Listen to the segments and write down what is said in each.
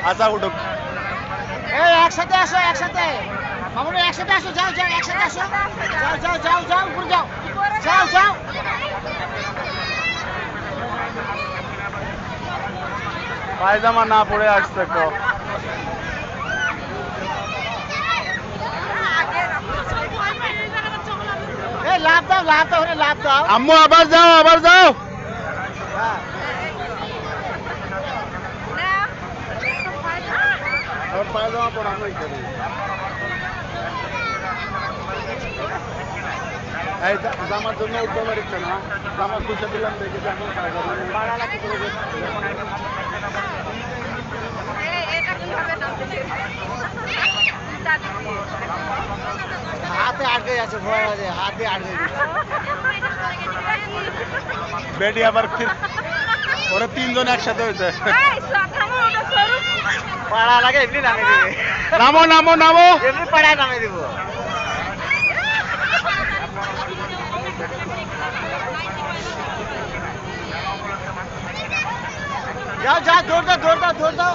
আচ্ছা উঠুক। এই একসাথে আসো, একসাথে মামুনি, একসাথে আসো, যাও যাও, একসাথে আসো, যাও যাও যাও যাও, উপরে যাও, যাও যাও। পায়জামা না পরে আসছে তো। এই লাভ দাও, লাভ দাও, লাভ দাও। আম্মু আবার যাও, আবার যাও। হ্যাঁ। আবার পায়জামা পরানো এখানে। এই জামার জন্য উঠতে পারছে না, জামা খুঁজে দিলাম দেখে এখন হাতে আটকে যাচ্ছে, ভয় আছে, হাতে আটকে বেটি আবার ওরা তিনজন একসাথে হয়েছে। পাড়া লাগে, এমনি নামে দিবে। নামো নামো নামো, এমনি পাড়ায় নামে দিব। যাও যাও, দৌড় দাও, দৌড় দাও, দৌড় দাও।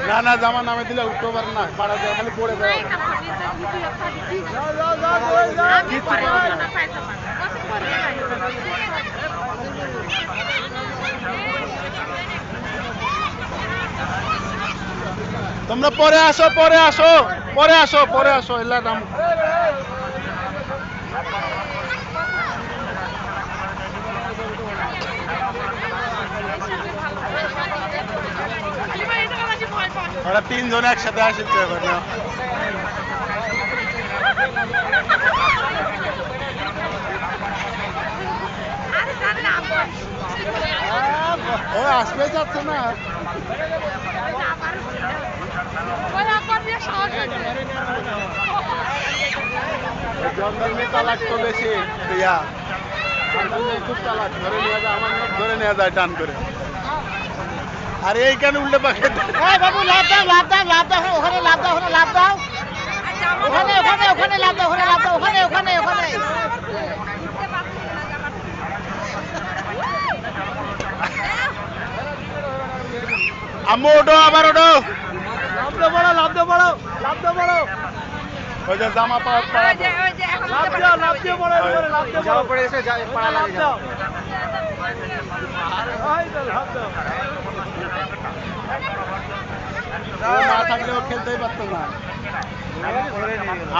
না না, জামা নামে দিলে উঠতে পারে না, পাড়া যায় খালি পড়ে যায়। যাও যাও যাও, দৌড় যাও। কিচ্ছু পারে না। তোমরা পরে আসো, পরে আসো, পরে আসো, পরে আসো। এলা নাম ওরা তিনজন একসাথে আসছে এবার না। ও আসবে যাচ্ছে না। জন্মের তালাক তো বেশি প্রিয়া, খুব তালাক ধরে নেওয়া যায়, আমার মেয়ে ধরে নেওয়া যায় টান করে। আর এইখানে উল্টে পাখি। এই বাবু, লাভ দাও, লাভ দাও, লাভ দাও, ওখানে লাভ দাও, ওখানে লাভ দাও, ওখানে ওখানে ওখানে লাভ দাও, ওখানে লাভ দাও, ওখানে ওখানে ওখানে। আম্মু ওঠো, আবার ওঠো। লাভ দাও বড়, লাভ দাও বড়, লাভ দাও বড়। ওই যে জামা পাওয়া লাভ দাও, লাভ দাও বড়, লাভ দাও। যাও পড়ে এসে পাড়া লাভ দাও। না থাকলে ও খেলতেই পারতো না।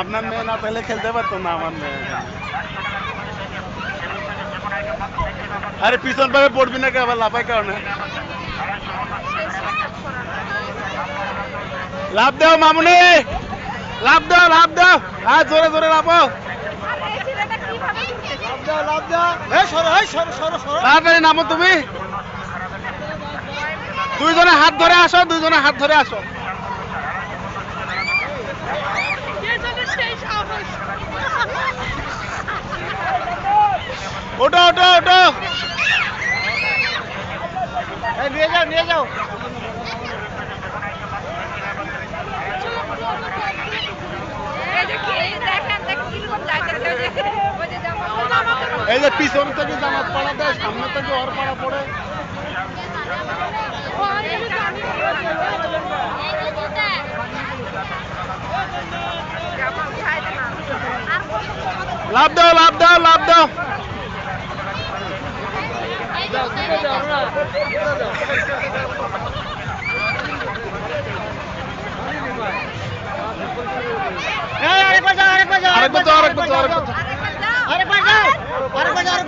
আপনার মেয়ে না থাকলে খেলতে পারতো না আমার মেয়ে। আরে পিছন পাবে পড়বি না কে, আবার লাফাই কারণে। লাভ দাও মামুনি, লাভ দাও, লাভ দাও। হ্যাঁ জোরে জোরে লাফাও। লাভ দাও, লাভ দাও। এই সরো, এই সরো, সরো, সরো। তাড়াতাড়ি নামো তুমি। দুইজনে হাত ধরে আসো, দুইজনে হাত ধরে আসো। ওটো ওটো ওটো। এই নিয়ে যাও, নিয়ে যাও। এই যে পিছন থেকে জামাত পাড়া দেয়, সামনে থেকে ওর পাড়া পড়ে। লাভ দাও, লাভ দাও, লাভ দাও। এই আরেকবার যাও, আরেকবার যাও, আরেকবার যাও, আরেকবার যাও, আরেকবার যাও। আরেকবার যাও, আরেকবার যাও, আরেকবার যাও,